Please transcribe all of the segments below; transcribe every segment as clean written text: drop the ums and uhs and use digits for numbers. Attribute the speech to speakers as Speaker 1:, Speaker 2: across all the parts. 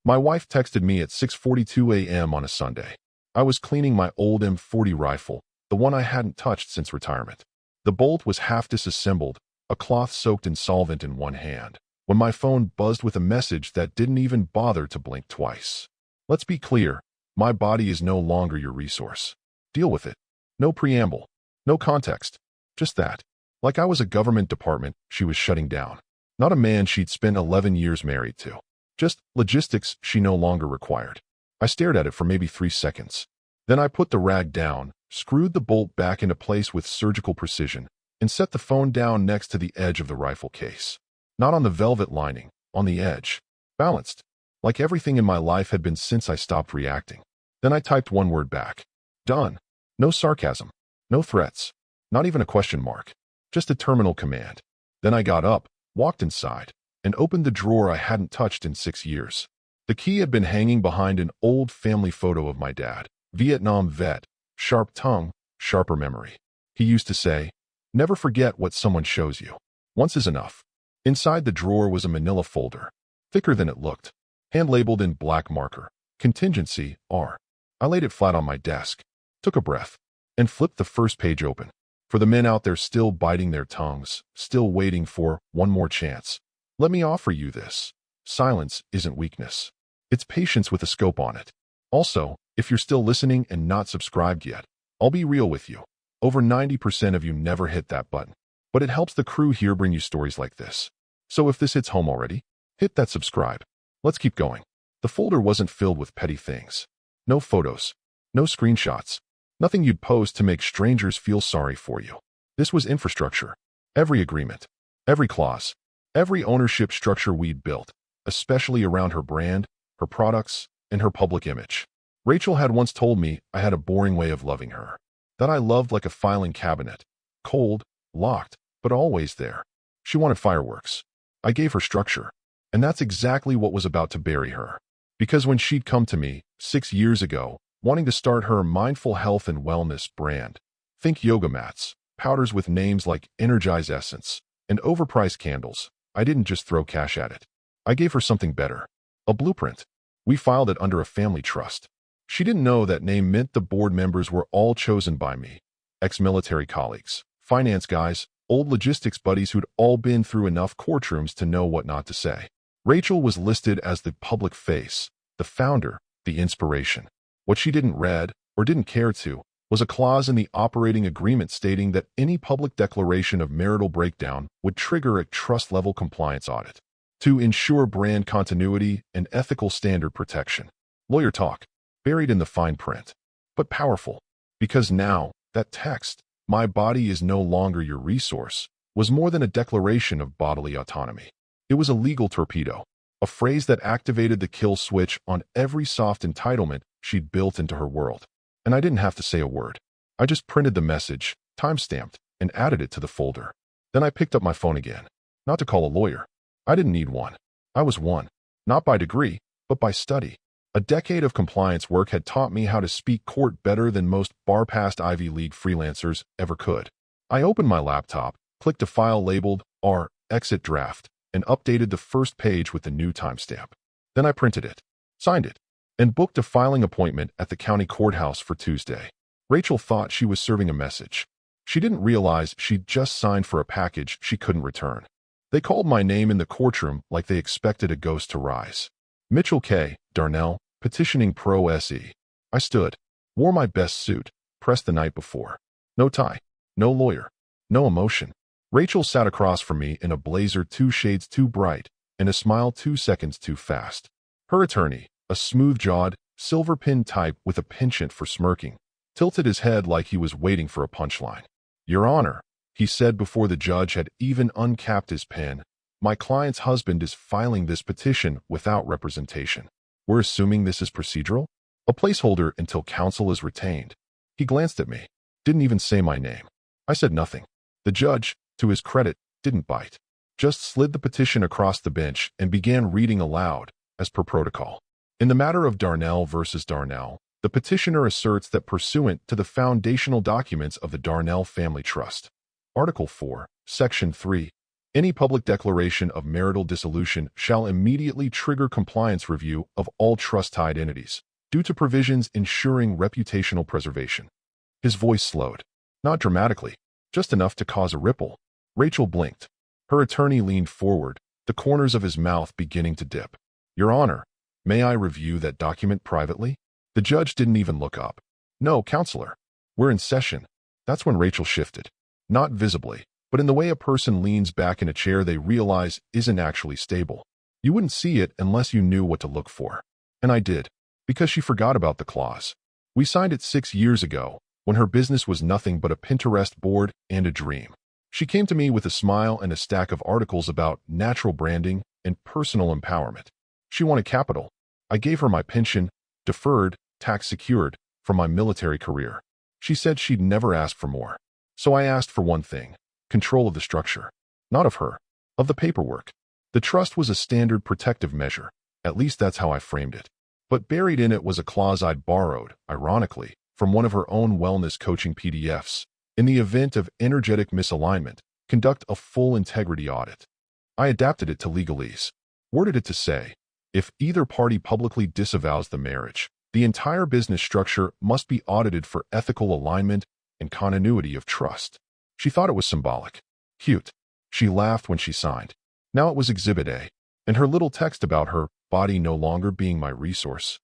Speaker 1: My wife texted me at 6:42 a.m. on a Sunday. I was cleaning my old M40 rifle, the one I hadn't touched since retirement. The bolt was half disassembled, a cloth soaked in solvent in one hand, when my phone buzzed with a message that didn't even bother to blink twice. Let's be clear, my body is no longer your resource. Deal with it. No preamble. No context. Just that. Like I was a government department she was shutting down. Not a man she'd spent 11 years married to. Just logistics she no longer required. I stared at it for maybe 3 seconds. Then I put the rag down, screwed the bolt back into place with surgical precision, and set the phone down next to the edge of the rifle case. Not on the velvet lining, on the edge. Balanced. Like everything in my life had been since I stopped reacting. Then I typed one word back. Done. No sarcasm. No threats. Not even a question mark. Just a terminal command. Then I got up, walked inside, and opened the drawer I hadn't touched in 6 years. The key had been hanging behind an old family photo of my dad, Vietnam vet, sharp tongue, sharper memory. He used to say, "Never forget what someone shows you. Once is enough." Inside the drawer was a manila folder, thicker than it looked, hand-labeled in black marker, Contingency, R. I laid it flat on my desk, took a breath, and flipped the first page open. For the men out there still biting their tongues, still waiting for one more chance, let me offer you this. Silence isn't weakness. It's patience with a scope on it. Also, if you're still listening and not subscribed yet, I'll be real with you. Over 90% of you never hit that button. But it helps the crew here bring you stories like this. So if this hits home already, hit that subscribe. Let's keep going. The folder wasn't filled with petty things. No photos. No screenshots. Nothing you'd post to make strangers feel sorry for you. This was infrastructure. Every agreement. Every clause. Every ownership structure we'd built, especially around her brand, her products, and her public image. Rachel had once told me I had a boring way of loving her. That I loved like a filing cabinet. Cold, locked, but always there. She wanted fireworks. I gave her structure. And that's exactly what was about to bury her. Because when she'd come to me, 6 years ago, wanting to start her mindful health and wellness brand, think yoga mats, powders with names like Energize Essence, and overpriced candles, I didn't just throw cash at it. I gave her something better. A blueprint. We filed it under a family trust. She didn't know that name meant the board members were all chosen by me. Ex-military colleagues, finance guys, old logistics buddies who'd all been through enough courtrooms to know what not to say. Rachel was listed as the public face, the founder, the inspiration. What she didn't read, or didn't care to, was a clause in the operating agreement stating that any public declaration of marital breakdown would trigger a trust-level compliance audit to ensure brand continuity and ethical standard protection. Lawyer talk, buried in the fine print, but powerful, because now, that text, "My body is no longer your resource," was more than a declaration of bodily autonomy. It was a legal torpedo, a phrase that activated the kill switch on every soft entitlement she'd built into her world. And I didn't have to say a word. I just printed the message, time-stamped, and added it to the folder. Then I picked up my phone again. Not to call a lawyer. I didn't need one. I was one. Not by degree, but by study. A decade of compliance work had taught me how to speak court better than most bar-passed Ivy League freelancers ever could. I opened my laptop, clicked a file labeled R, exit draft, and updated the first page with the new timestamp. Then I printed it, signed it, and booked a filing appointment at the county courthouse for Tuesday. Rachel thought she was serving a message. She didn't realize she'd just signed for a package she couldn't return. They called my name in the courtroom like they expected a ghost to rise. Mitchell K. Darnell, petitioning pro SE. I stood, wore my best suit, pressed the night before. No tie, no lawyer, no emotion. Rachel sat across from me in a blazer 2 shades too bright and a smile 2 seconds too fast. Her attorney, a smooth-jawed, silver-pin type with a penchant for smirking, tilted his head like he was waiting for a punchline. "Your Honor," he said before the judge had even uncapped his pen, "my client's husband is filing this petition without representation. We're assuming this is procedural? A placeholder until counsel is retained." He glanced at me, didn't even say my name. I said nothing. The judge, to his credit, didn't bite. Just slid the petition across the bench and began reading aloud, as per protocol. In the matter of Darnell versus Darnell, the petitioner asserts that pursuant to the foundational documents of the Darnell Family Trust, Article 4, Section 3, Any public declaration of marital dissolution shall immediately trigger compliance review of all trust-tied entities, due to provisions ensuring reputational preservation. His voice slowed. Not dramatically, just enough to cause a ripple. Rachel blinked. Her attorney leaned forward, the corners of his mouth beginning to dip. Your Honor, may I review that document privately? The judge didn't even look up. No, counselor. We're in session. That's when Rachel shifted. Not visibly, but in the way a person leans back in a chair they realize isn't actually stable. You wouldn't see it unless you knew what to look for. And I did, because she forgot about the clause. We signed it 6 years ago, when her business was nothing but a Pinterest board and a dream. She came to me with a smile and a stack of articles about natural branding and personal empowerment. She wanted capital. I gave her my pension, deferred, tax-secured, from my military career. She said she'd never ask for more. So I asked for one thing: control of the structure. Not of her, of the paperwork. The trust was a standard protective measure. At least that's how I framed it. But buried in it was a clause I'd borrowed, ironically, from one of her own wellness coaching PDFs. In the event of energetic misalignment, conduct a full integrity audit. I adapted it to legalese. Worded it to say, if either party publicly disavows the marriage, the entire business structure must be audited for ethical alignment and continuity of trust. She thought it was symbolic. Cute. She laughed when she signed. Now it was Exhibit A, and her little text about her body no longer being my resource.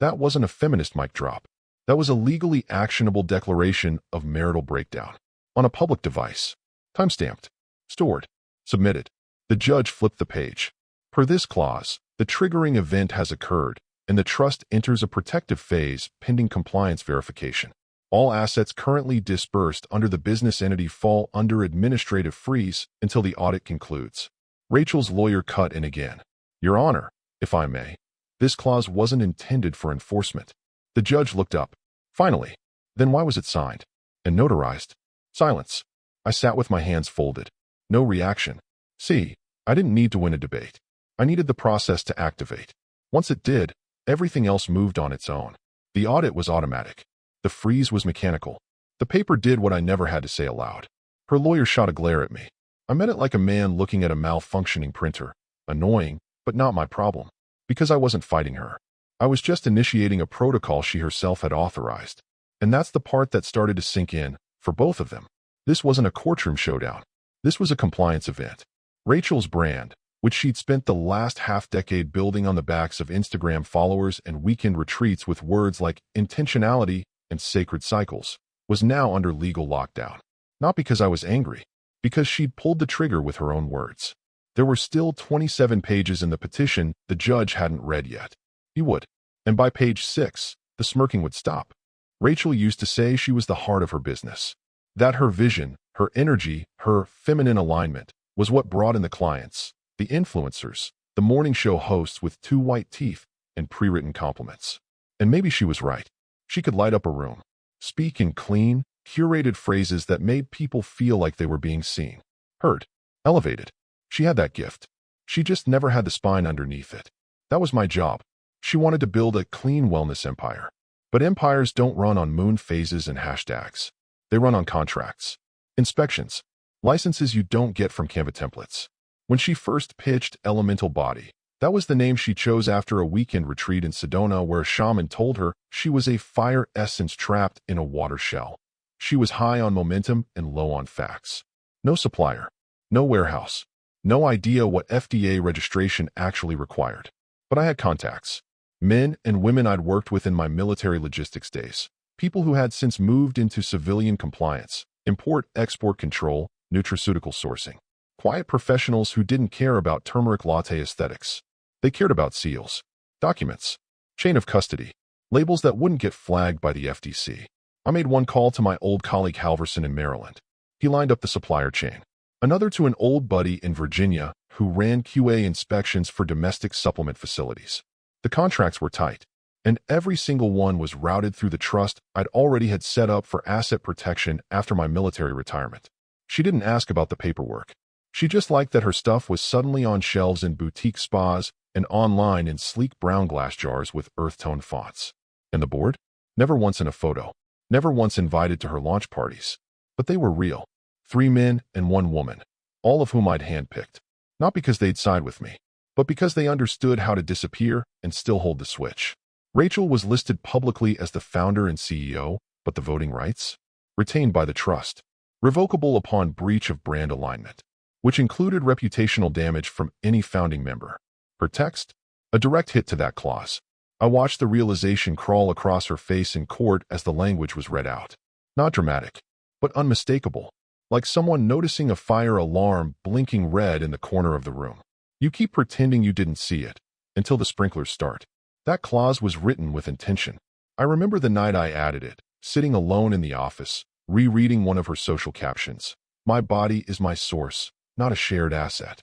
Speaker 1: That wasn't a feminist mic drop. That was a legally actionable declaration of marital breakdown. On a public device. Timestamped. Stored. Submitted. The judge flipped the page. Per this clause, the triggering event has occurred, and the trust enters a protective phase pending compliance verification. All assets currently disbursed under the business entity fall under administrative freeze until the audit concludes. Rachel's lawyer cut in again. Your Honor, if I may, this clause wasn't intended for enforcement. The judge looked up. Finally. Then why was it signed? And notarized? Silence. I sat with my hands folded. No reaction. See, I didn't need to win a debate. I needed the process to activate. Once it did, everything else moved on its own. The audit was automatic. The freeze was mechanical. The paper did what I never had to say aloud. Her lawyer shot a glare at me. I met it like a man looking at a malfunctioning printer. Annoying, but not my problem. Because I wasn't fighting her. I was just initiating a protocol she herself had authorized. And that's the part that started to sink in, for both of them. This wasn't a courtroom showdown. This was a compliance event. Rachel's brand, which she'd spent the last half-decade building on the backs of Instagram followers and weekend retreats with words like intentionality and sacred cycles, was now under legal lockdown. Not because I was angry, because she'd pulled the trigger with her own words. There were still 27 pages in the petition the judge hadn't read yet. He would. And by page 6, the smirking would stop. Rachel used to say she was the heart of her business. That her vision, her energy, her feminine alignment was what brought in the clients, the influencers, the morning show hosts with 2 white teeth and pre-written compliments. And maybe she was right. She could light up a room, speak in clean, curated phrases that made people feel like they were being seen, heard, elevated. She had that gift. She just never had the spine underneath it. That was my job. She wanted to build a clean wellness empire. But empires don't run on moon phases and hashtags. They run on contracts, inspections, licenses you don't get from Canva templates. When she first pitched Elemental Body, that was the name she chose after a weekend retreat in Sedona where a shaman told her she was a fire essence trapped in a water shell. She was high on momentum and low on facts. No supplier, no warehouse, no idea what FDA registration actually required. But I had contacts. Men and women I'd worked with in my military logistics days. People who had since moved into civilian compliance, import-export control, nutraceutical sourcing. Quiet professionals who didn't care about turmeric latte aesthetics. They cared about seals, documents, chain of custody, labels that wouldn't get flagged by the FTC. I made one call to my old colleague Halverson in Maryland. He lined up the supplier chain. Another to an old buddy in Virginia who ran QA inspections for domestic supplement facilities. The contracts were tight, and every single one was routed through the trust I'd already had set up for asset protection after my military retirement. She didn't ask about the paperwork. She just liked that her stuff was suddenly on shelves in boutique spas and online in sleek brown glass jars with earth-tone fonts. And the board? Never once in a photo. Never once invited to her launch parties. But they were real. 3 men and 1 woman. all of whom I'd handpicked. Not because they'd side with me, but because they understood how to disappear and still hold the switch. Rachel was listed publicly as the founder and CEO, but the voting rights? Retained by the trust. Revocable upon breach of brand alignment, which included reputational damage from any founding member. Her text? A direct hit to that clause. I watched the realization crawl across her face in court as the language was read out. Not dramatic, but unmistakable, like someone noticing a fire alarm blinking red in the corner of the room. You keep pretending you didn't see it until the sprinklers start. That clause was written with intention. I remember the night I added it, sitting alone in the office, rereading one of her social captions. My body is my source, not a shared asset.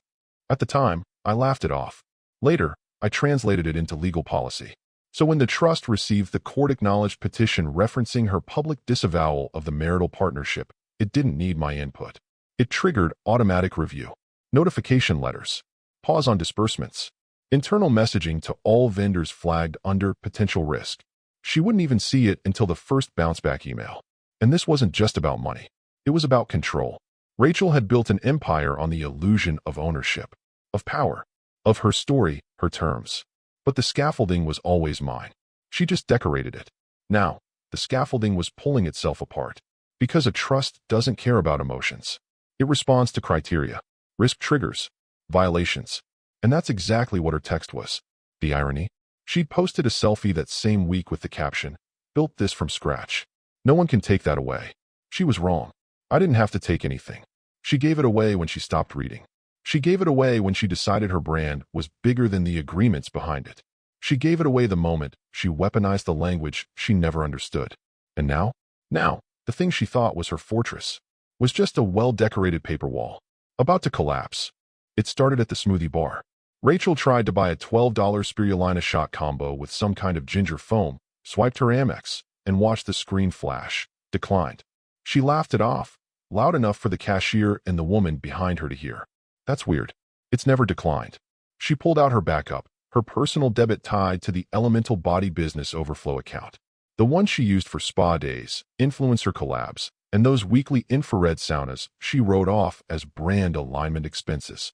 Speaker 1: At the time, I laughed it off. Later, I translated it into legal policy. So when the trust received the court-acknowledged petition referencing her public disavowal of the marital partnership, it didn't need my input. It triggered automatic review, notification letters, pause on disbursements, internal messaging to all vendors flagged under potential risk. She wouldn't even see it until the first bounce-back email. And this wasn't just about money. It was about control. Rachel had built an empire on the illusion of ownership, of power, of her story, her terms. But the scaffolding was always mine. She just decorated it. Now, the scaffolding was pulling itself apart. Because a trust doesn't care about emotions. It responds to criteria, risk triggers, violations. And that's exactly what her text was. The irony? She'd posted a selfie that same week with the caption, "Built this from scratch." No one can take that away. She was wrong. I didn't have to take anything. She gave it away when she stopped reading. She gave it away when she decided her brand was bigger than the agreements behind it. She gave it away the moment she weaponized the language she never understood. And now? Now, the thing she thought was her fortress was just a well-decorated paper wall, about to collapse. It started at the smoothie bar. Rachel tried to buy a $12 spirulina shot combo with some kind of ginger foam, swiped her Amex, and watched the screen flash. Declined. She laughed it off, loud enough for the cashier and the woman behind her to hear. That's weird. It's never declined. She pulled out her backup, her personal debit tied to the Elemental Body Business Overflow account. The one she used for spa days, influencer collabs, and those weekly infrared saunas she wrote off as brand alignment expenses.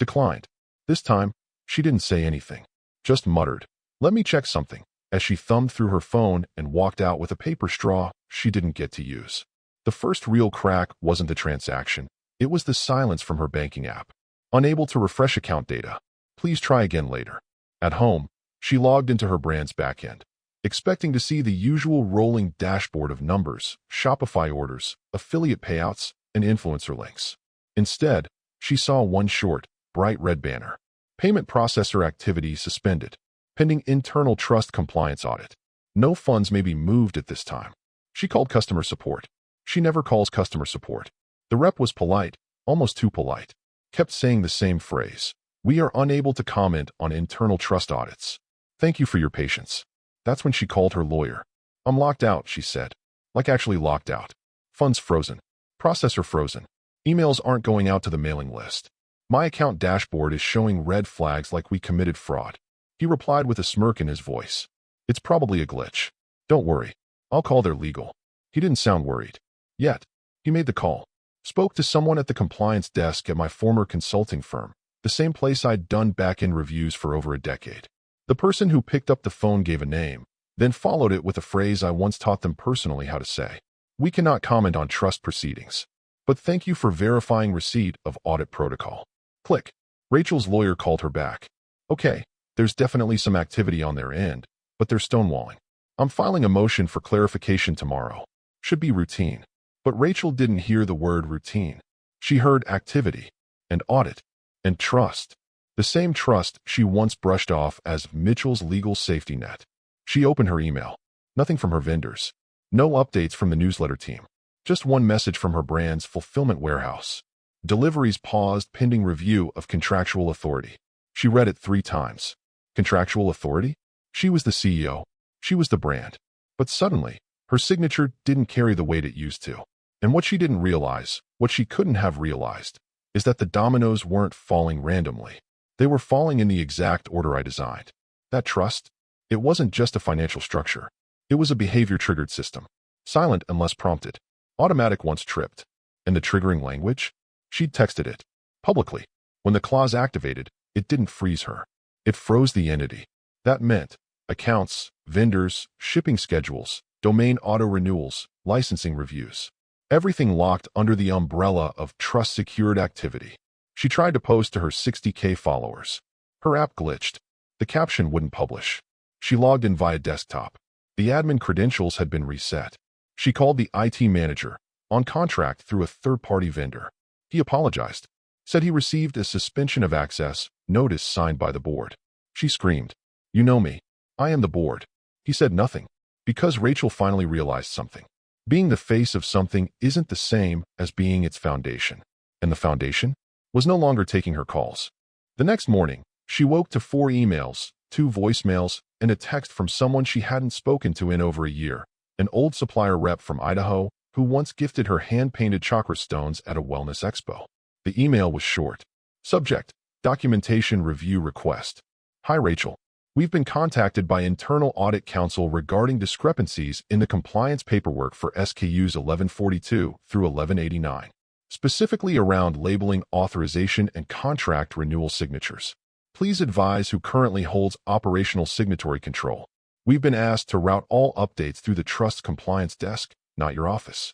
Speaker 1: Declined. This time, she didn't say anything, just muttered, "Let me check something," as she thumbed through her phone and walked out with a paper straw she didn't get to use. The first real crack wasn't the transaction. It was the silence from her banking app. Unable to refresh account data. Please try again later. At home, she logged into her brand's backend, expecting to see the usual rolling dashboard of numbers, Shopify orders, affiliate payouts, and influencer links. Instead, she saw one short, bright red banner. Payment processor activity suspended, pending internal trust compliance audit. No funds may be moved at this time. She called customer support. She never calls customer support. The rep was polite, almost too polite. Kept saying the same phrase. "We are unable to comment on internal trust audits. Thank you for your patience." That's when she called her lawyer. "I'm locked out," she said. Like actually locked out. Funds frozen. Processor frozen. Emails aren't going out to the mailing list. My account dashboard is showing red flags like we committed fraud. He replied with a smirk in his voice. "It's probably a glitch. Don't worry. I'll call their legal." He didn't sound worried. Yet, he made the call. Spoke to someone at the compliance desk at my former consulting firm, the same place I'd done back-end reviews for over a decade. The person who picked up the phone gave a name, then followed it with a phrase I once taught them personally how to say. "We cannot comment on trust proceedings, but thank you for verifying receipt of audit protocol." Click. Rachel's lawyer called her back. "Okay, there's definitely some activity on their end, but they're stonewalling. I'm filing a motion for clarification tomorrow. Should be routine." But Rachel didn't hear the word routine. She heard activity, and audit, and trust. The same trust she once brushed off as Mitchell's legal safety net. She opened her email. Nothing from her vendors. No updates from the newsletter team. Just one message from her brand's fulfillment warehouse. Deliveries paused pending review of contractual authority. She read it 3 times. Contractual authority? She was the CEO. She was the brand. But suddenly, her signature didn't carry the weight it used to. And what she didn't realize, what she couldn't have realized, is that the dominoes weren't falling randomly. They were falling in the exact order I designed. That trust? It wasn't just a financial structure. It was a behavior-triggered system. Silent unless prompted. Automatic once tripped. And the triggering language? She'd texted it. publicly. When the clause activated, it didn't freeze her. It froze the entity. That meant accounts, vendors, shipping schedules, domain auto-renewals, licensing reviews. Everything locked under the umbrella of trust-secured activity. She tried to post to her 60K followers. Her app glitched. The caption wouldn't publish. She logged in via desktop. The admin credentials had been reset. She called the IT manager, on contract through a third-party vendor. He apologized, said he received a suspension of access notice signed by the board. She screamed, "You know me. I am the board." He said nothing, because Rachel finally realized something. Being the face of something isn't the same as being its foundation. And the foundation was no longer taking her calls. The next morning, she woke to 4 emails, 2 voicemails, and a text from someone she hadn't spoken to in over a year, an old supplier rep from Idaho who once gifted her hand-painted chakra stones at a wellness expo. The email was short. Subject: Documentation Review Request. Hi Rachel. We've been contacted by Internal Audit Counsel regarding discrepancies in the compliance paperwork for SKUs 1142 through 1189, specifically around labeling, authorization, and contract renewal signatures. Please advise who currently holds operational signatory control. We've been asked to route all updates through the Trust Compliance Desk, not your office.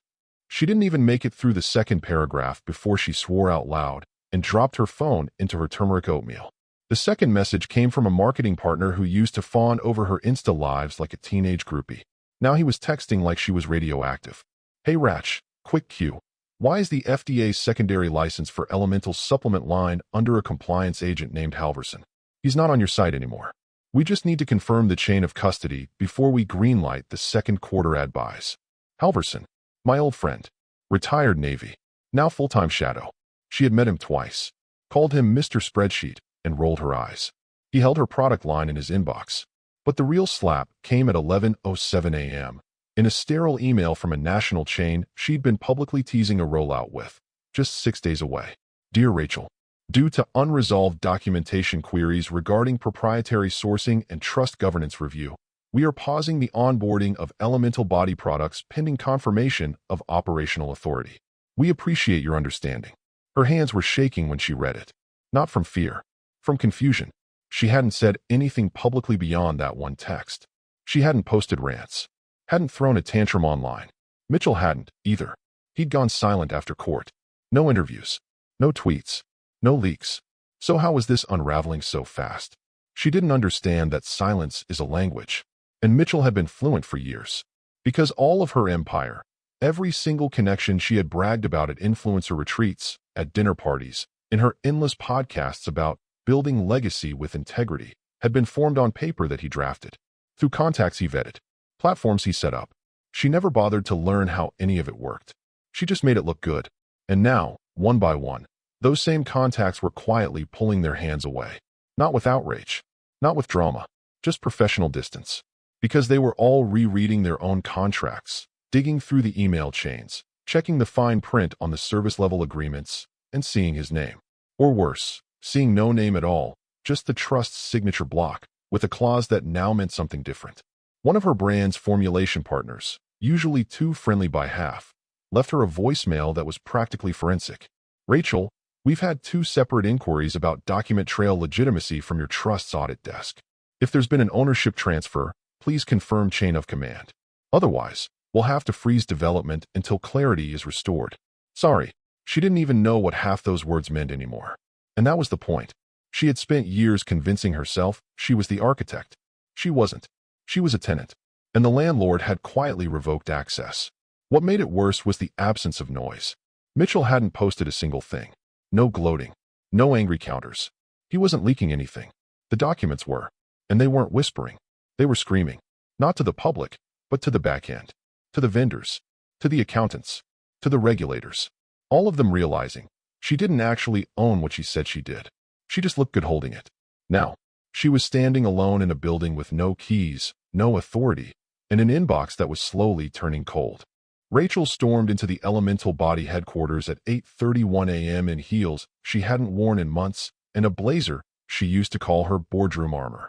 Speaker 1: She didn't even make it through the second paragraph before she swore out loud and dropped her phone into her turmeric oatmeal. The second message came from a marketing partner who used to fawn over her Insta lives like a teenage groupie. Now he was texting like she was radioactive. Hey Ratch, quick cue. Why is the FDA's secondary license for elemental supplement line under a compliance agent named Halverson? He's not on your site anymore. We just need to confirm the chain of custody before we greenlight the second quarter ad buys. Halverson, my old friend, retired Navy, now full-time shadow. She had met him twice, called him Mr. Spreadsheet, and rolled her eyes. He held her product line in his inbox. But the real slap came at 11:07 a.m. in a sterile email from a national chain she'd been publicly teasing a rollout with, just 6 days away. Dear Rachel, due to unresolved documentation queries regarding proprietary sourcing and trust governance review, we are pausing the onboarding of elemental body products pending confirmation of operational authority. We appreciate your understanding. Her hands were shaking when she read it. Not from fear, from confusion. She hadn't said anything publicly beyond that one text. She hadn't posted rants, hadn't thrown a tantrum online. Mitchell hadn't, either. He'd gone silent after court. No interviews, no tweets, no leaks. So how was this unraveling so fast? She didn't understand that silence is a language. And Mitchell had been fluent for years. Because all of her empire, every single connection she had bragged about at influencer retreats, at dinner parties, in her endless podcasts about building legacy with integrity, had been formed on paper that he drafted, through contacts he vetted, platforms he set up. She never bothered to learn how any of it worked. She just made it look good. And now, one by one, those same contacts were quietly pulling their hands away. Not with outrage, not with drama, just professional distance. Because they were all rereading their own contracts, digging through the email chains, checking the fine print on the service-level agreements, and seeing his name. Or worse, seeing no name at all, just the trust's signature block, with a clause that now meant something different. One of her brand's formulation partners, usually too friendly by half, left her a voicemail that was practically forensic. Rachel, we've had 2 separate inquiries about document trail legitimacy from your trust's audit desk. If there's been an ownership transfer, please confirm chain of command. Otherwise, we'll have to freeze development until clarity is restored. Sorry, she didn't even know what half those words meant anymore. And that was the point. She had spent years convincing herself she was the architect. She wasn't. She was a tenant. And the landlord had quietly revoked access. What made it worse was the absence of noise. Mitchell hadn't posted a single thing. No gloating. No angry counters. He wasn't leaking anything. The documents were. And they weren't whispering. They were screaming. Not to the public, but to the back end. To the vendors. To the accountants. To the regulators. All of them realizing she didn't actually own what she said she did. She just looked good holding it. Now, she was standing alone in a building with no keys, no authority, and an inbox that was slowly turning cold. Rachel stormed into the elemental body headquarters at 8:31 a.m. in heels she hadn't worn in months and a blazer she used to call her boardroom armor.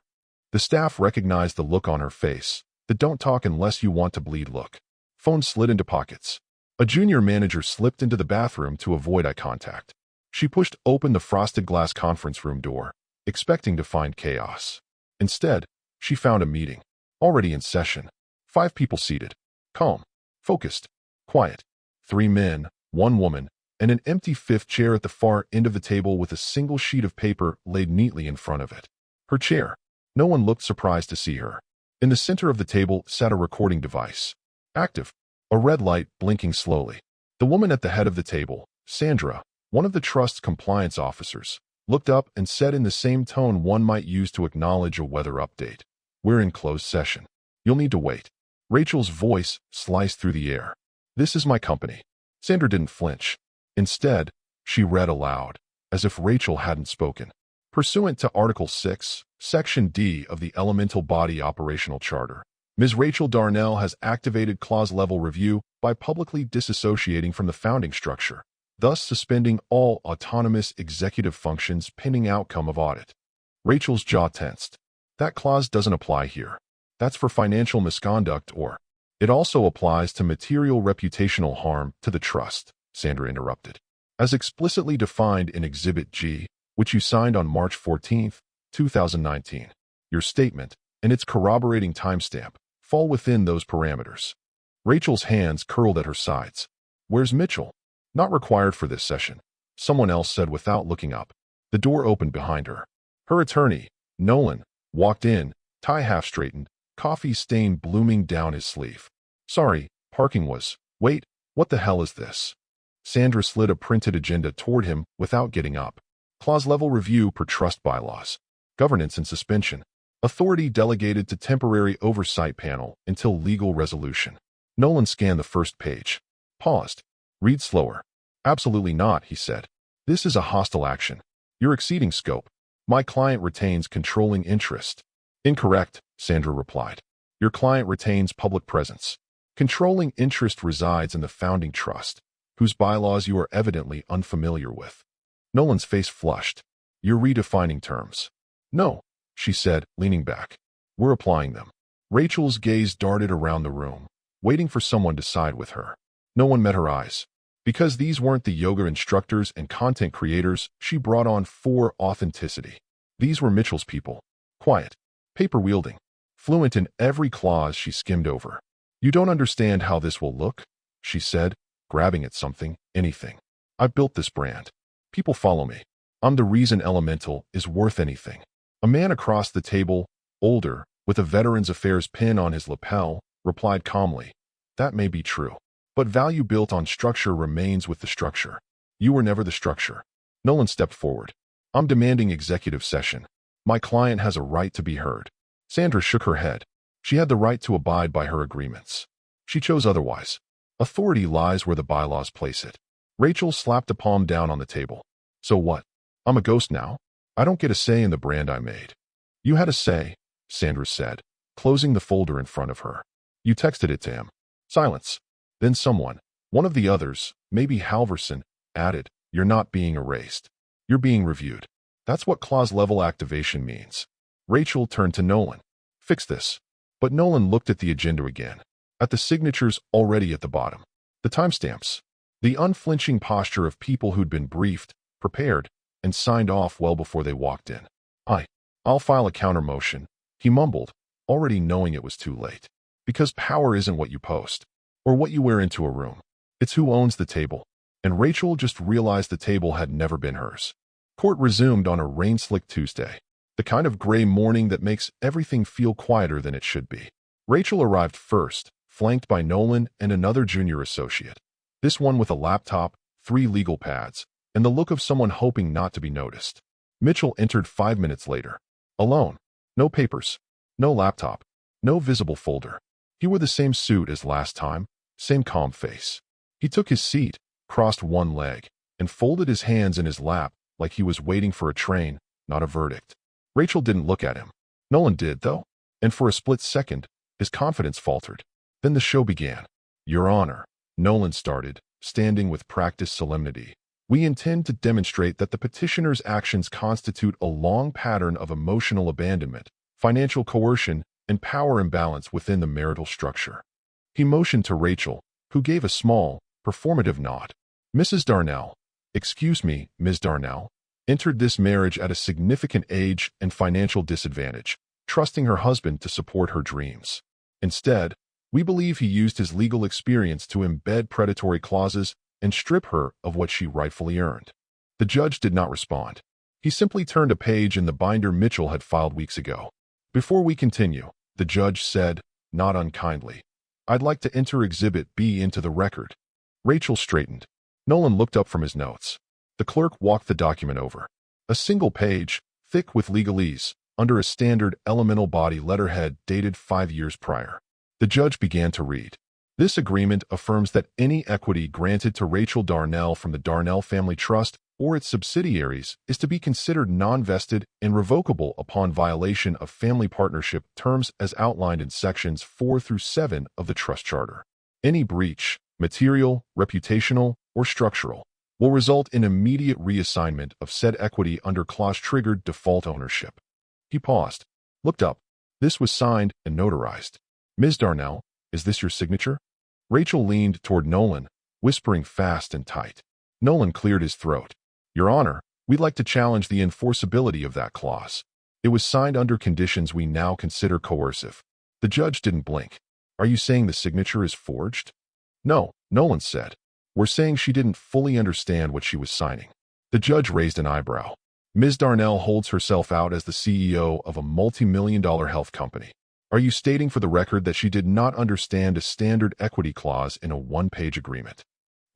Speaker 1: The staff recognized the look on her face, the don't talk unless you want to bleed look. Phone slid into pockets. A junior manager slipped into the bathroom to avoid eye contact. She pushed open the frosted glass conference room door, expecting to find chaos. Instead, she found a meeting, already in session. 5 people seated, calm, focused, quiet. 3 men, 1 woman, and an empty 5th chair at the far end of the table with a single sheet of paper laid neatly in front of it. Her chair. No one looked surprised to see her. In the center of the table sat a recording device. Active. A red light blinking slowly. The woman at the head of the table, Sandra, one of the trust's compliance officers, looked up and said in the same tone one might use to acknowledge a weather update. "We're in closed session. You'll need to wait." Rachel's voice sliced through the air. "This is my company." Sandra didn't flinch. Instead, she read aloud, as if Rachel hadn't spoken. Pursuant to Article 6, Section D of the Elemental Body Operational Charter, Ms. Rachel Darnell has activated clause-level review by publicly disassociating from the founding structure, thus suspending all autonomous executive functions pending outcome of audit. Rachel's jaw tensed. That clause doesn't apply here. That's for financial misconduct or... It also applies to material reputational harm to the trust, Sandra interrupted. As explicitly defined in Exhibit G, which you signed on March 14, 2019. Your statement, and its corroborating timestamp, fall within those parameters. Rachel's hands curled at her sides. "Where's Mitchell?" "Not required for this session," someone else said without looking up. The door opened behind her. Her attorney, Nolan, walked in, tie half straightened, coffee stain blooming down his sleeve. "Sorry, parking was... Wait, what the hell is this?" Sandra slid a printed agenda toward him without getting up. Clause-level review per trust bylaws. Governance and suspension. Authority delegated to temporary oversight panel until legal resolution. Nolan scanned the first page. Paused. "Read slower." "Absolutely not," he said. "This is a hostile action. You're exceeding scope. My client retains controlling interest." "Incorrect," Sandra replied. "Your client retains public presence. Controlling interest resides in the founding trust, whose bylaws you are evidently unfamiliar with." Nolan's face flushed. "You're redefining terms." "No," she said, leaning back. "We're applying them." Rachel's gaze darted around the room, waiting for someone to side with her. No one met her eyes. Because these weren't the yoga instructors and content creators she brought on for authenticity. These were Mitchell's people. Quiet, paper-wielding, fluent in every clause she skimmed over. "You don't understand how this will look," she said, grabbing at something, anything. "I built this brand. People follow me. I'm the reason Elemental is worth anything." A man across the table, older, with a Veterans Affairs pin on his lapel, replied calmly, "That may be true. But value built on structure remains with the structure. You were never the structure." Nolan stepped forward. "I'm demanding executive session. My client has a right to be heard." Sandra shook her head. She had the right to abide by her agreements. She chose otherwise. Authority lies where the bylaws place it. Rachel slapped a palm down on the table. "So what? I'm a ghost now? I don't get a say in the brand I made." "You had a say," Sandra said, closing the folder in front of her. "You texted it to him." Silence. Then someone, one of the others, maybe Halverson, added, "You're not being erased. You're being reviewed." That's what clause-level activation means. Rachel turned to Nolan. "Fix this." But Nolan looked at the agenda again, at the signatures already at the bottom, the timestamps, the unflinching posture of people who'd been briefed, prepared, and signed off well before they walked in. I'll file a counter motion," he mumbled, already knowing it was too late. "Because power isn't what you post, or what you wear into a room. It's who owns the table." And Rachel just realized the table had never been hers. Court resumed on a rain-slick Tuesday, the kind of gray morning that makes everything feel quieter than it should be. Rachel arrived first, flanked by Nolan and another junior associate. This one with a laptop, 3 legal pads, and the look of someone hoping not to be noticed. Mitchell entered 5 minutes later. Alone. No papers. No laptop. No visible folder. He wore the same suit as last time, same calm face. He took his seat, crossed one leg, and folded his hands in his lap like he was waiting for a train, not a verdict. Rachel didn't look at him. Nolan did, though, and for a split second, his confidence faltered. Then the show began. "Your Honor," Nolan started, standing with practiced solemnity. "We intend to demonstrate that the petitioner's actions constitute a long pattern of emotional abandonment, financial coercion, and power imbalance within the marital structure." He motioned to Rachel, who gave a small, performative nod. "Mrs. Darnell, excuse me, Ms. Darnell, entered this marriage at a significant age and financial disadvantage, trusting her husband to support her dreams. Instead, we believe he used his legal experience to embed predatory clauses and strip her of what she rightfully earned. The judge did not respond. He simply turned a page in the binder Mitchell had filed weeks ago. Before we continue, the judge said, not unkindly, I'd like to enter Exhibit B into the record. Rachel straightened. Nolan looked up from his notes. The clerk walked the document over. A single page, thick with legalese, under a standard elemental body letterhead dated 5 years prior. The judge began to read. This agreement affirms that any equity granted to Rachel Darnell from the Darnell Family Trust or its subsidiaries is to be considered non-vested and revocable upon violation of family partnership terms as outlined in sections 4 through 7 of the trust charter. Any breach, material, reputational, or structural, will result in immediate reassignment of said equity under clause-triggered default ownership. He paused, looked up. This was signed and notarized. Ms. Darnell, is this your signature? Rachel leaned toward Nolan, whispering fast and tight. Nolan cleared his throat. Your Honor, we'd like to challenge the enforceability of that clause. It was signed under conditions we now consider coercive. The judge didn't blink. Are you saying the signature is forged? No, Nolan said. We're saying she didn't fully understand what she was signing. The judge raised an eyebrow. Ms. Darnell holds herself out as the CEO of a multi-million-dollar health company. Are you stating for the record that she did not understand a standard equity clause in a one-page agreement?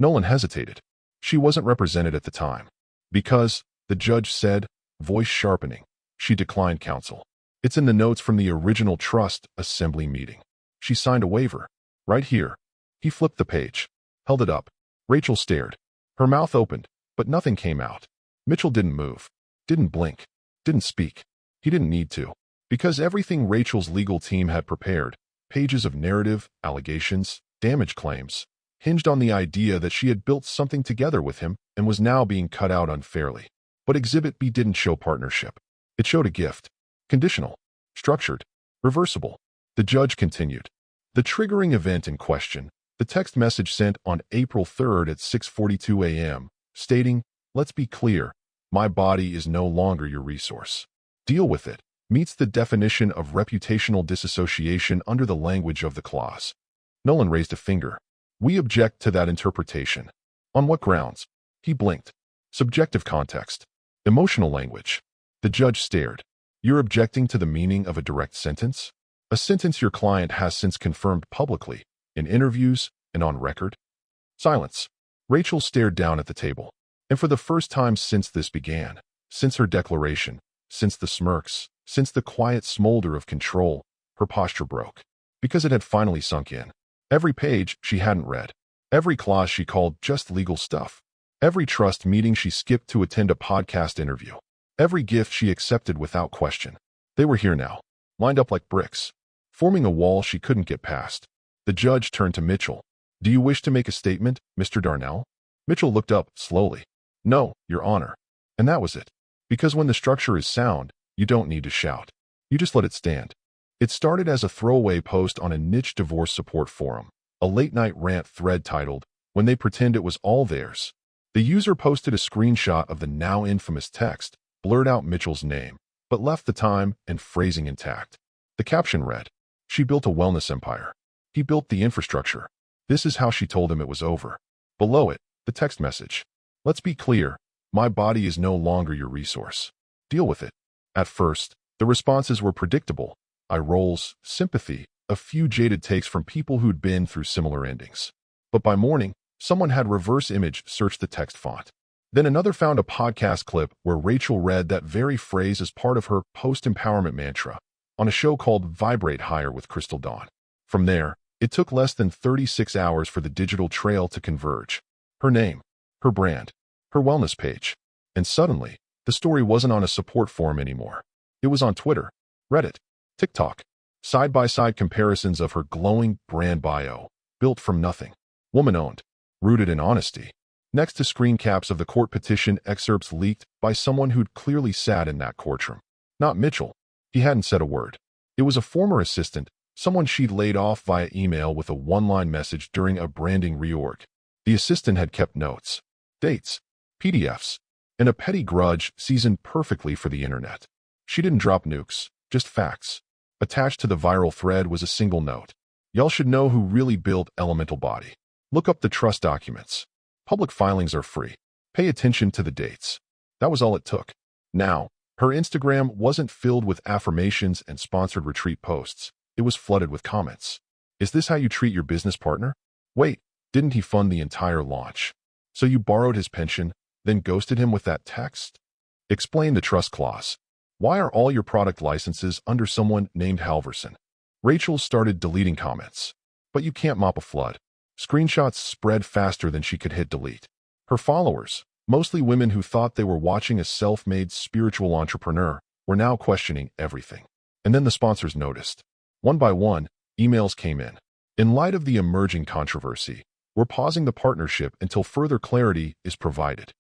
Speaker 1: Nolan hesitated. She wasn't represented at the time. Because, the judge said, voice sharpening, she declined counsel. It's in the notes from the original trust assembly meeting. She signed a waiver. Right here. He flipped the page, held it up. Rachel stared. Her mouth opened, but nothing came out. Mitchell didn't move, didn't blink, didn't speak. He didn't need to. Because everything Rachel's legal team had prepared, pages of narrative, allegations, damage claims, hinged on the idea that she had built something together with him and was now being cut out unfairly. But Exhibit B didn't show partnership. It showed a gift. Conditional, structured, reversible. The judge continued. The triggering event in question, the text message sent on April 3rd at 6:42 a.m., stating, let's be clear, my body is no longer your resource. Deal with it, meets the definition of reputational disassociation under the language of the clause. Nolan raised a finger. We object to that interpretation. On what grounds? He blinked. Subjective context. Emotional language. The judge stared. You're objecting to the meaning of a direct sentence? A sentence your client has since confirmed publicly, in interviews and on record? Silence. Rachel stared down at the table. And for the first time since this began, since her declaration, since the smirks, since the quiet smolder of control, her posture broke. Because it had finally sunk in. Every page she hadn't read. Every clause she called just legal stuff. Every trust meeting she skipped to attend a podcast interview. Every gift she accepted without question. They were here now, lined up like bricks, forming a wall she couldn't get past. The judge turned to Mitchell. Do you wish to make a statement, Mr. Darnell? Mitchell looked up slowly. No, Your Honor. And that was it. Because when the structure is sound, you don't need to shout. You just let it stand. It started as a throwaway post on a niche divorce support forum, a late-night rant thread titled, When They Pretend It Was All Theirs. The user posted a screenshot of the now infamous text, blurred out Mitchell's name, but left the time and phrasing intact. The caption read, She built a wellness empire. He built the infrastructure. This is how she told him it was over. Below it, the text message. Let's be clear, my body is no longer your resource. Deal with it. At first, the responses were predictable. Eye rolls, sympathy, a few jaded takes from people who'd been through similar endings. But by morning, someone had reverse image searched the text font. Then another found a podcast clip where Rachel read that very phrase as part of her post-empowerment mantra on a show called Vibrate Higher with Crystal Dawn. From there, it took less than 36 hours for the digital trail to converge. Her name, her brand, her wellness page. And suddenly, the story wasn't on a support forum anymore. It was on Twitter, Reddit, TikTok. Side-by-side comparisons of her glowing brand bio, built from nothing. Woman-owned, rooted in honesty. Next to screen caps of the court petition excerpts leaked by someone who'd clearly sat in that courtroom. Not Mitchell. He hadn't said a word. It was a former assistant, someone she'd laid off via email with a one-line message during a branding reorg. The assistant had kept notes, dates, PDFs, and a petty grudge seasoned perfectly for the internet. She didn't drop nukes, just facts. Attached to the viral thread was a single note. Y'all should know who really built Elemental Body. Look up the trust documents. Public filings are free. Pay attention to the dates. That was all it took. Now, her Instagram wasn't filled with affirmations and sponsored retreat posts. It was flooded with comments. Is this how you treat your business partner? Wait, didn't he fund the entire launch? So you borrowed his pension, then ghosted him with that text? Explain the trust clause. Why are all your product licenses under someone named Halverson? Rachel started deleting comments. But you can't mop a flood. Screenshots spread faster than she could hit delete. Her followers, mostly women who thought they were watching a self-made spiritual entrepreneur, were now questioning everything. And then the sponsors noticed. One by one, emails came in. In light of the emerging controversy, we're pausing the partnership until further clarity is provided.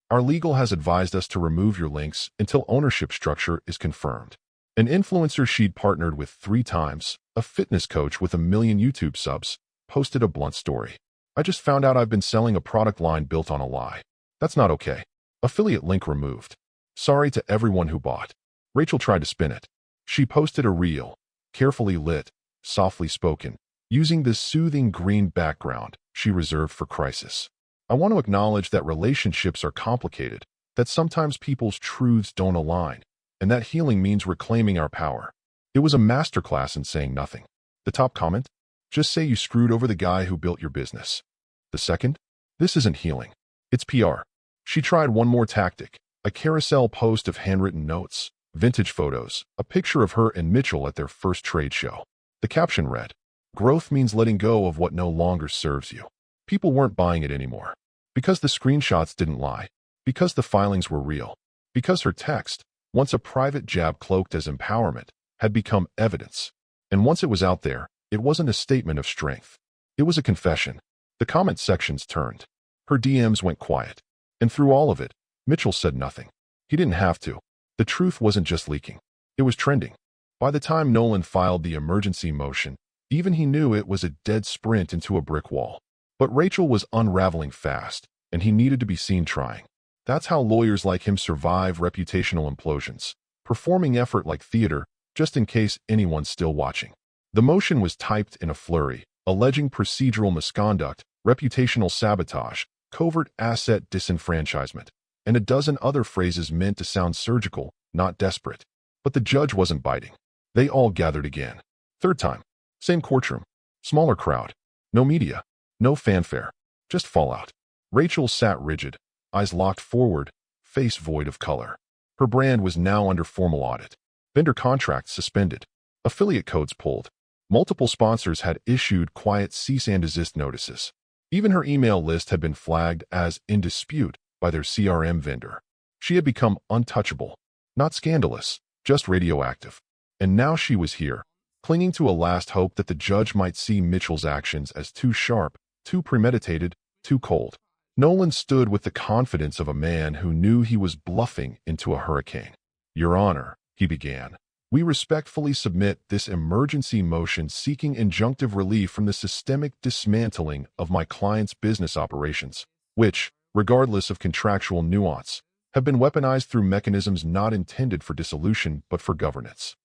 Speaker 1: Our legal has advised us to remove your links until ownership structure is confirmed. An influencer she'd partnered with 3 times, a fitness coach with 1 million YouTube subs, posted a blunt story. I just found out I've been selling a product line built on a lie. That's not okay. Affiliate link removed. Sorry to everyone who bought. Rachel tried to spin it. She posted a reel, carefully lit, softly spoken, using this soothing green background she reserved for crisis. I want to acknowledge that relationships are complicated, that sometimes people's truths don't align, and that healing means reclaiming our power. It was a masterclass in saying nothing. The top comment? Just say you screwed over the guy who built your business. The second? This isn't healing. It's PR. She tried one more tactic, a carousel post of handwritten notes, vintage photos, a picture of her and Mitchell at their first trade show. The caption read, "Growth means letting go of what no longer serves you." People weren't buying it anymore. Because the screenshots didn't lie. Because the filings were real. Because her text, once a private jab cloaked as empowerment, had become evidence. And once it was out there, it wasn't a statement of strength. It was a confession. The comment sections turned. Her DMs went quiet. And through all of it, Mitchell said nothing. He didn't have to. The truth wasn't just leaking. It was trending. By the time Nolan filed the emergency motion, even he knew it was a dead sprint into a brick wall. But Rachel was unraveling fast, and he needed to be seen trying. That's how lawyers like him survive reputational implosions, performing effort like theater, just in case anyone's still watching. The motion was typed in a flurry, alleging procedural misconduct, reputational sabotage, covert asset disenfranchisement, and a dozen other phrases meant to sound surgical, not desperate. But the judge wasn't biting. They all gathered again. Third time. Same courtroom. Smaller crowd. No media. No fanfare. Just fallout. Rachel sat rigid, eyes locked forward, face void of color. Her brand was now under formal audit. Vendor contracts suspended. Affiliate codes pulled. Multiple sponsors had issued quiet cease and desist notices. Even her email list had been flagged as in dispute by their CRM vendor. She had become untouchable. Not scandalous, just radioactive. And now she was here, clinging to a last hope that the judge might see Mitchell's actions as too sharp, too premeditated, too cold. Nolan stood with the confidence of a man who knew he was bluffing into a hurricane. "Your Honor," he began, "we respectfully submit this emergency motion seeking injunctive relief from the systemic dismantling of my client's business operations, which, regardless of contractual nuance, have been weaponized through mechanisms not intended for dissolution but for governance."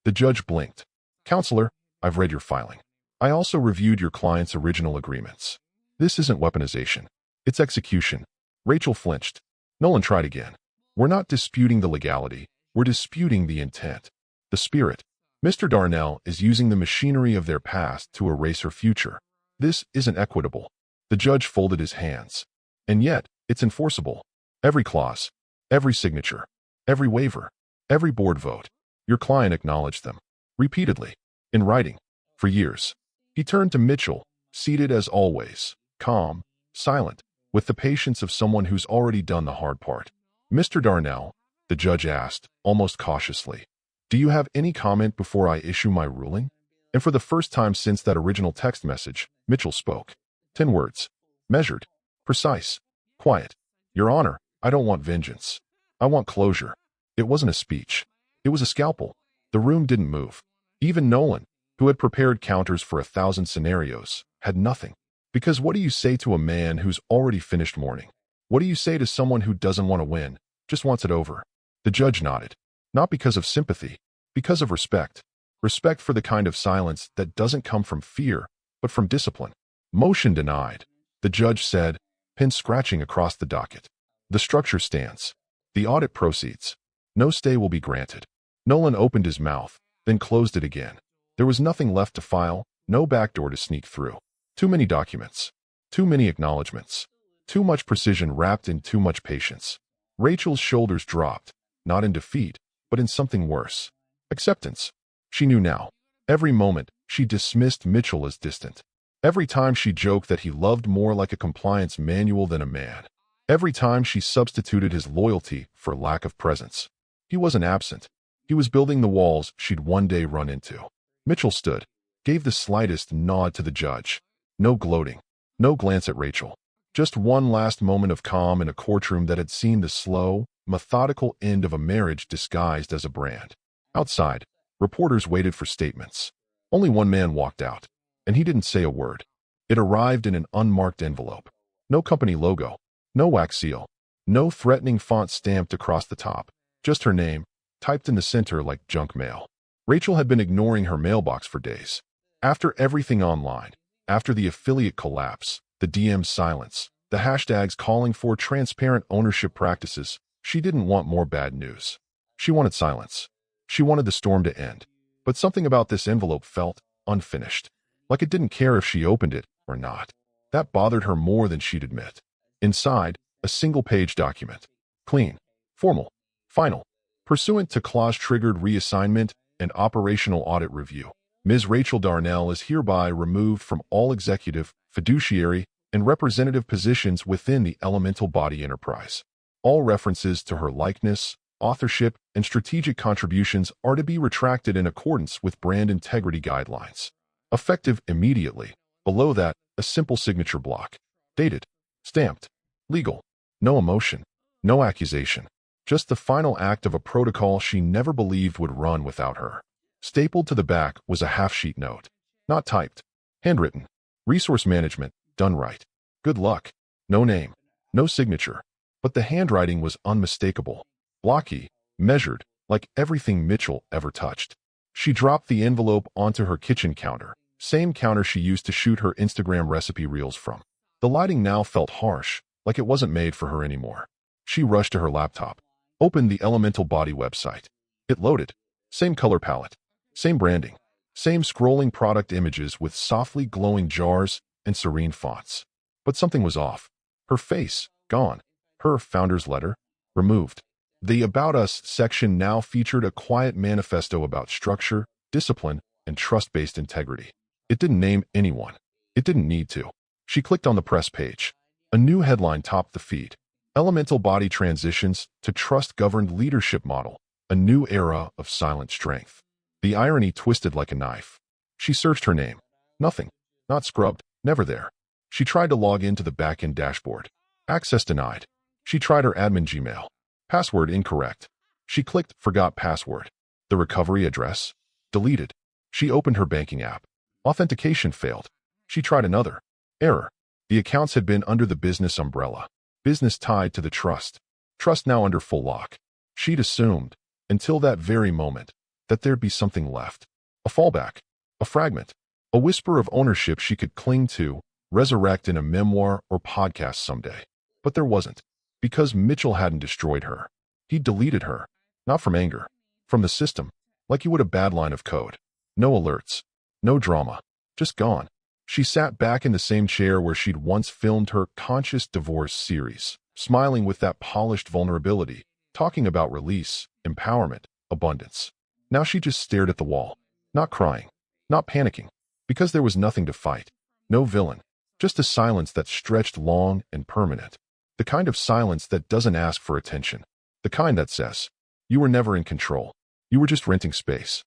Speaker 1: The judge blinked. "Counselor, I've read your filing. I also reviewed your client's original agreements. This isn't weaponization. It's execution." Rachel flinched. Nolan tried again. "We're not disputing the legality. We're disputing the intent. The spirit. Mr. Darnell is using the machinery of their past to erase her future. This isn't equitable." The judge folded his hands. "And yet, it's enforceable. Every clause, every signature, every waiver, every board vote. Your client acknowledged them. Repeatedly. In writing. For years." He turned to Mitchell, seated as always, calm, silent, with the patience of someone who's already done the hard part. "Mr. Darnell," the judge asked, almost cautiously, "do you have any comment before I issue my ruling?" And for the first time since that original text message, Mitchell spoke. 10 words. Measured. Precise. Quiet. "Your Honor, I don't want vengeance. I want closure." It wasn't a speech. It was a scalpel. The room didn't move. Even Nolan, who had prepared counters for 1,000 scenarios, had nothing. Because what do you say to a man who's already finished mourning? What do you say to someone who doesn't want to win, just wants it over? The judge nodded. Not because of sympathy, because of respect. Respect for the kind of silence that doesn't come from fear, but from discipline. Motion denied, the judge said, pen scratching across the docket. The structure stands. The audit proceeds. No stay will be granted. Nolan opened his mouth, then closed it again. There was nothing left to file, no backdoor to sneak through. Too many documents. Too many acknowledgments. Too much precision wrapped in too much patience. Rachel's shoulders dropped, not in defeat, but in something worse. Acceptance. She knew now. Every moment, she dismissed Mitchell as distant. Every time she joked that he loved more like a compliance manual than a man. Every time she substituted his loyalty for lack of presence. He wasn't absent. He was building the walls she'd one day run into. Mitchell stood, gave the slightest nod to the judge. No gloating. No glance at Rachel. Just one last moment of calm in a courtroom that had seen the slow, methodical end of a marriage disguised as a brand. Outside, reporters waited for statements. Only one man walked out, and he didn't say a word. It arrived in an unmarked envelope. No company logo, no wax seal, no threatening font stamped across the top, just her name, typed in the center like junk mail. Rachel had been ignoring her mailbox for days. After everything online, after the affiliate collapse, the DM silence, the hashtags calling for transparent ownership practices, she didn't want more bad news. She wanted silence. She wanted the storm to end. But something about this envelope felt unfinished, like it didn't care if she opened it or not. That bothered her more than she'd admit. Inside, a single-page document. Clean, formal, final, pursuant to clause-triggered reassignment and operational audit review. Ms. Rachel Darnell is hereby removed from all executive, fiduciary, and representative positions within the Elemental Body enterprise. All references to her likeness, authorship, and strategic contributions are to be retracted in accordance with brand integrity guidelines. Effective immediately. Below that, a simple signature block. Dated. Stamped. Legal. No emotion. No accusation. Just the final act of a protocol she never believed would run without her. Stapled to the back was a half-sheet note. Not typed. Handwritten. Resource management, done right. Good luck. No name. No signature. But the handwriting was unmistakable. Blocky. Measured, like everything Mitchell ever touched. She dropped the envelope onto her kitchen counter, same counter she used to shoot her Instagram recipe reels from. The lighting now felt harsh, like it wasn't made for her anymore. She rushed to her laptop, opened the Elemental Body website. It loaded. Same color palette. Same branding. Same scrolling product images with softly glowing jars and serene fonts. But something was off. Her face, gone. Her founder's letter, removed. The About Us section now featured a quiet manifesto about structure, discipline, and trust-based integrity. It didn't name anyone. It didn't need to. She clicked on the press page. A new headline topped the feed. Elemental Body transitions to trust-governed leadership model. A new era of silent strength. The irony twisted like a knife. She searched her name. Nothing. Not scrubbed. Never there. She tried to log into the back-end dashboard. Access denied. She tried her admin Gmail. Password incorrect. She clicked Forgot Password. The recovery address? Deleted. She opened her banking app. Authentication failed. She tried another. Error. The accounts had been under the business umbrella. Business tied to the trust. Trust now under full lock. She'd assumed, until that very moment, that there'd be something left. A fallback. A fragment. A whisper of ownership she could cling to, resurrect in a memoir or podcast someday. But there wasn't. Because Mitchell hadn't destroyed her. He'd deleted her. Not from anger. From the system. Like you would a bad line of code. No alerts. No drama. Just gone. She sat back in the same chair where she'd once filmed her Conscious Divorce series, smiling with that polished vulnerability, talking about release, empowerment, abundance. Now she just stared at the wall. Not crying. Not panicking. Because there was nothing to fight. No villain. Just a silence that stretched long and permanent. The kind of silence that doesn't ask for attention. The kind that says, you were never in control. You were just renting space.